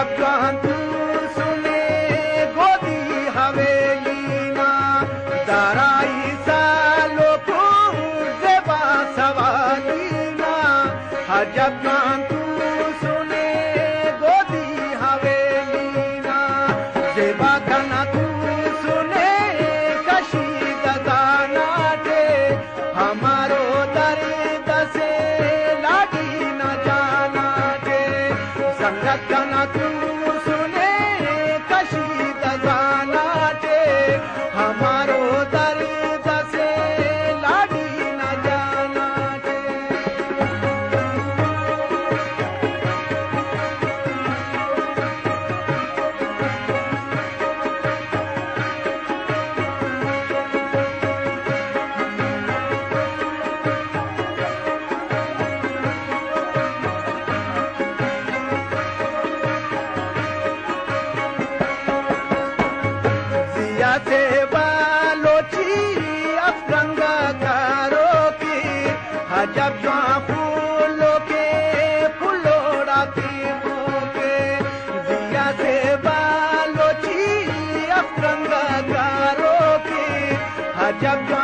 जब तू सुने गोदी हवेलीना दाराई सालो जेबा सवालीना जब तू सुने गोदी हवेलीना जेबा कना तू सुने कशीद दाना दे हमारो दर्द से लागी न जाना दे संगत कना तू सुने कशीद दाना दे हमारो दर्द से लागी न जाना दे। से बालोची अफगंग कारो की हजब जो फूलों के फुलोड़ा की मोके दिया से बालोची अफगंग कारो की हजब जो